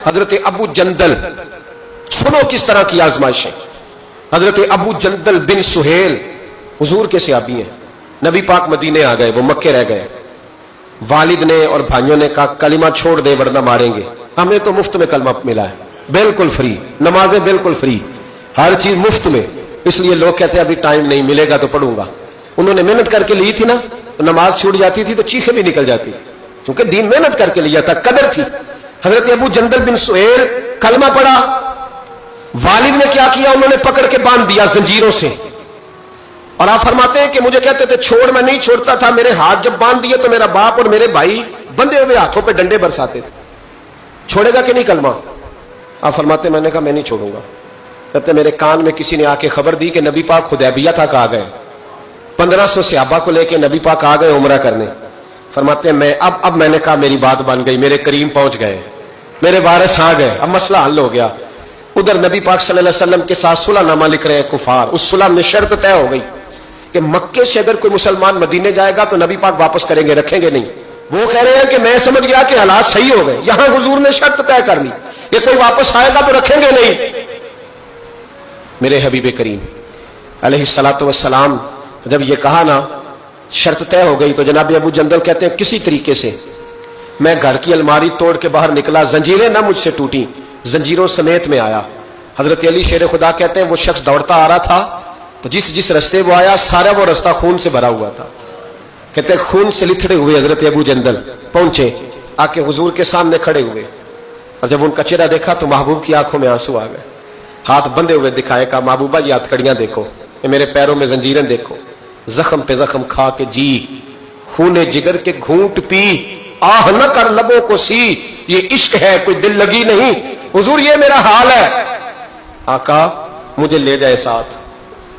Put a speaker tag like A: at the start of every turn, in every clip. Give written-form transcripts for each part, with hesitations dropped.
A: حضرت ابو جندل، سنو کس طرح کی آزمائشیں۔ حضرت ابو جندل بن سہیل حضور کے صحابی ہیں، نبی پاک مدینے آ گئے، وہ مکے رہ گئے۔ والد نے اور بھائیوں نے کہا کلمہ چھوڑ دے ورنہ ماریں گے۔ ہمیں تو مفت میں کلمہ ملا ہے، بالکل فری، نمازیں بالکل فری، ہر چیز مفت میں، اس لیے لوگ کہتے ہیں ابھی ٹائم نہیں ملے گا تو پڑھوں گا۔ انہوں نے محنت کر کے لی تھی نا، نماز چھوٹ جاتی تھی تو چیخیں بھی نکل جاتی، کیونکہ دین محنت کر کے لیا تھا، قدر تھی۔ حضرت ابو جندل بن سہیل کلمہ پڑھا، والد نے کیا کیا، انہوں نے پکڑ کے باندھ دیا زنجیروں سے، اور آپ فرماتے ہیں کہ مجھے کہتے تھے چھوڑ، میں نہیں چھوڑتا تھا، میرے ہاتھ جب باندھ دیے تو میرا باپ اور میرے بھائی بندھے ہوئے ہاتھوں پہ ڈنڈے برساتے تھے، چھوڑے گا کہ نہیں کلمہ؟ آپ فرماتے میں نے کہا میں نہیں چھوڑوں گا۔ کہتے میرے کان میں کسی نے آ کے خبر دی کہ نبی پاک حدیبیہ تک آ گئے، 1500 صحابہ کو لے کے نبی پاک آ گئے عمرہ کرنے۔ فرماتے ہیں میں اب میں نے کہا میری بات بن گئی، میرے کریم پہنچ گئے، میرے وارث آ گئے، اب مسئلہ حل ہو گیا۔ ادھر نبی پاک صلی اللہ علیہ وسلم کے ساتھ صلح نامہ لکھ رہے ہیں کفار۔ اس صلح میں شرط طے ہو گئی کہ مکے سے اگر کوئی مسلمان مدینے جائے گا تو نبی پاک واپس کریں گے، رکھیں گے نہیں۔ وہ کہہ رہے ہیں کہ میں سمجھ گیا کہ حالات صحیح ہو گئے، یہاں حضور نے شرط طے کر لی کہ کوئی واپس آئے گا تو رکھیں گے نہیں۔ میرے حبیب کریم علیہ الصلوۃ والسلام جب یہ کہا نا شرط طے ہو گئی، تو جناب ابو جندل کہتے ہیں کسی طریقے سے میں گھر کی الماری توڑ کے باہر نکلا، زنجیریں نہ مجھ سے ٹوٹیں، زنجیروں سمیت میں آیا۔ حضرت علی شیر خدا کہتے ہیں وہ شخص دوڑتا آ رہا تھا تو جس رستے وہ آیا سارا وہ رستہ خون سے بھرا ہوا تھا۔ کہتے ہیں خون سے لتھڑے ہوئے حضرت ابو جندل پہنچے، آ کے حضور کے سامنے کھڑے ہوئے، اور جب ان کا چہرہ دیکھا تو محبوب کی آنکھوں میں آنسو آ گئے، ہاتھ بندھے ہوئے دکھائے، کہا محبوبہ یہ ہتھ کڑیاں دیکھو، یہ میرے پیروں میں زنجیریں دیکھو، زخم پہ زخم کھا کے جی، خون جگر کے گھونٹ پی، آہ نہ کر لبوں کو سی، یہ عشق ہے کوئی دل لگی نہیں، حضور یہ میرا حال ہے۔ آقا مجھے لے جائے ساتھ،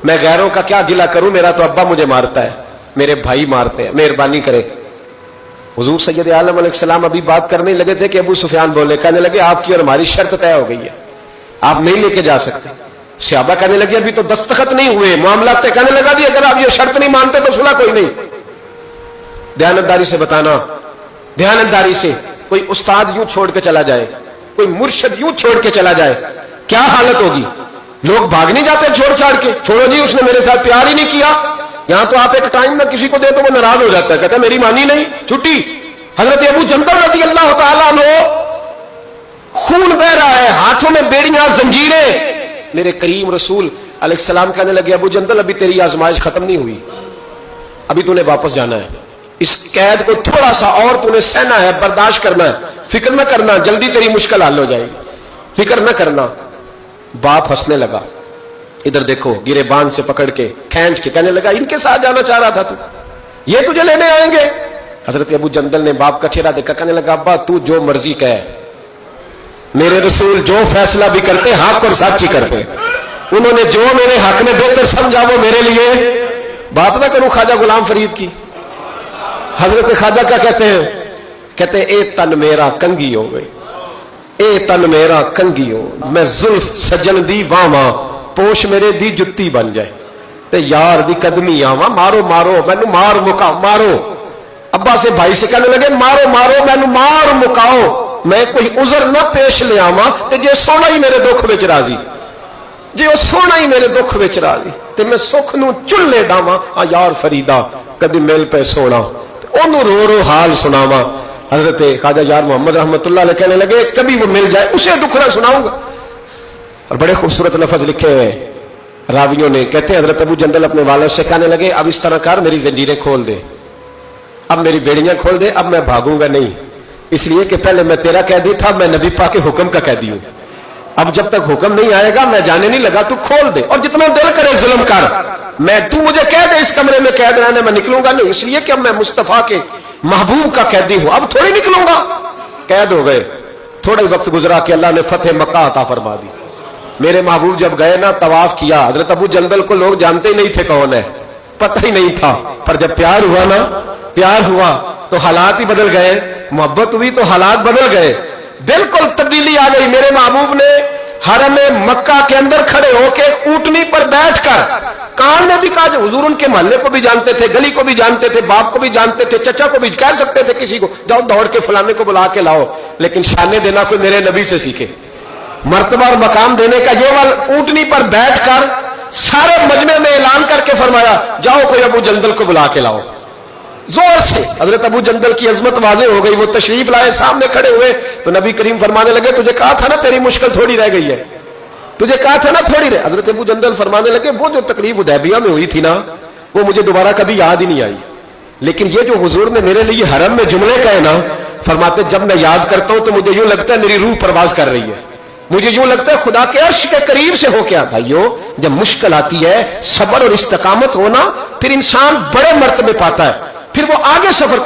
A: میں غیروں کا کیا گلہ کروں، میرا تو ابا مجھے مارتا ہے، میرے بھائی مارتے ہیں، مہربانی کرے۔ حضور سید عالم علیہ السلام ابھی بات کرنے لگے تھے کہ ابو سفیان بولے، کہنے لگے آپ کی اور ہماری شرط طے ہو گئی ہے، آپ نہیں لے کے جا سکتے۔ صحابہ کہنے لگے ابھی تو دستخط نہیں ہوئے، معاملات طے، کہنے لگا جی اگر آپ یہ شرط نہیں مانتے تو صلح کوئی نہیں۔ دیانتداری سے بتانا، دیانتداری سے، کوئی استاد یوں چھوڑ کے چلا جائے، کوئی مرشد یوں چھوڑ کے چلا جائے، کیا حالت ہوگی؟ لوگ بھاگ نہیں جاتے چھوڑ چھاڑ کے، چھوڑو جی اس نے میرے ساتھ پیار ہی نہیں کیا۔ یہاں تو آپ ایک ٹائم میں کسی کو دے تو وہ ناراض ہو جاتا ہے، کہتا ہے میری مانی نہیں، چھٹی۔ حضرت ابو جندل رضی اللہ تعالیٰ عنہ خون بہ رہا ہے، ہاتھوں میں بیڑیاں، زنجیریں۔ میرے کریم رسول علیہ السلام کہنے لگے ابو جندل ابھی تیری آزمائش ختم نہیں ہوئی، ابھی تو نے واپس جانا ہے، اس قید کو تھوڑا سا اور تو نے سہنا ہے، برداشت کرنا ہے، فکر نہ کرنا، جلدی تیری مشکل حل ہو جائے گی، فکر نہ کرنا۔ باپ ہنسنے لگا، ادھر دیکھو گرے باندھ سے پکڑ کے کھینچ کے کہنے لگا ان کے ساتھ جانا چاہ رہا تھا تو، یہ تجھے لینے آئیں گے؟ حضرت ابو جندل نے باپ کا چہرہ دیکھا، کہنے لگا ابا تو جو مرضی کہے، میرے رسول جو فیصلہ بھی کرتے حق اور سچ ہی کرتے، انہوں نے جو میرے حق میں بہتر سمجھا وہ میرے لیے۔ بات نہ کروں خواجہ غلام فرید کی، حضرت خواجہ کیا کہتے ہیں؟ کہتے ہیں اے تن میرا کنگی ہو گئی، اے تن میرا کنگی ہو، میں زلف سجن دی واواں، پوش میرے دی جتی بن جائے، تے یار دی قدمی آواں، مارو مارو مینو مار مکاؤ، مارو۔ ابا سے بھائی سے کہنے لگے مارو مارو مینو مار مکاؤ، میں کوئی عذر نہ پیش لے آواں تے جے سونا ہی میرے دکھ وچ راضی، جے او سونا ہی میرے دکھ وچ راضی تے میں سکھ نو چلے ڈاواں، آ یار فریدا کدی مل پہ سونا، اونوں رو رو حال سناواں۔ حضرت خواجہ یار محمد رحمت اللہ علیہ کہنے لگے کبھی وہ مل جائے اسے دکھڑا سناؤں گا۔ اور بڑے خوبصورت لفظ لکھے ہوئے راویوں نے، کہتے ہیں حضرت ابو جندل اپنے والد سے کہنے لگے اب اس طرح کر میری زنجیریں کھول دے، اب میری بیڑیاں کھول دے، اب میں بھاگوں گا نہیں، اس لیے کہ پہلے میں تیرا قیدی تھا، میں نبی پاک کے حکم کا قیدی ہوں، اب جب تک حکم نہیں آئے گا میں جانے نہیں لگا، تو کھول دے اور جتنا دل کرے ظلم کر، میں تو مجھے کہہ دے اس کمرے میں قید رہنے، میں نکلوں گا نہیں، اس لیے کہ اب میں مصطفیٰ کے محبوب کا قیدی ہوں، اب تھوڑی نکلوں گا۔ قید ہو گئے، تھوڑا ہی وقت گزرا کہ اللہ نے فتح مکہ عطا فرما دی۔ میرے محبوب جب گئے نا طواف کیا، حضرت ابو جندل کو لوگ جانتے ہی نہیں تھے کون ہے، پتہ ہی نہیں تھا، پر جب پیار ہوا نا، پیار ہوا تو حالات ہی بدل گئے، محبت ہوئی تو حالات بدل گئے، بالکل تبدیلی آ گئی۔ میرے محبوب نے حرم مکہ کے اندر کھڑے ہو کے اونٹنی پر بیٹھ کر کان نے بھی کہا جو حضور ان کے محلے کو بھی جانتے تھے، گلی کو بھی جانتے تھے، باپ کو بھی جانتے تھے، چچا کو بھی کہہ سکتے تھے کسی کو جاؤ دوڑ کے فلانے کو بلا کے لاؤ، لیکن شانے دینا کوئی میرے نبی سے سیکھے. مرتبہ اور مقام دینے کا یہ وال اونٹنی پر بیٹھ کر سارے مجمع میں اعلان کر کے فرمایا جاؤ کوئی ابو جندل کو بلا کے لاؤ. زور سے حضرت ابو جندل کی عظمت واضح ہو گئی. وہ تشریف لائے, سامنے کھڑے ہوئے تو نبی کریم فرمانے لگے تجھے کہا تھا نا تیری مشکل تھوڑی رہ گئی ہے, تجھے کہا تھا نا تھوڑی رہ. حضرت ابو جندل فرمانے لگے وہ جو تقریب حدیبیہ میں ہوئی تھی نا وہ مجھے دوبارہ کبھی یاد ہی نہیں آئی, لیکن یہ جو حضور نے میرے لیے حرم میں جملے کہے نا, فرماتے جب میں یاد کرتا ہوں تو مجھے یوں لگتا ہے میری روح پرواز کر رہی ہے, مجھے یوں لگتا ہے خدا کے عرش کے قریب سے ہو کیا. بھائیو جب مشکل آتی ہے صبر اور استقامت ہونا, پھر انسان بڑے مرتبے پاتا ہے, پھر وہ آگے سفر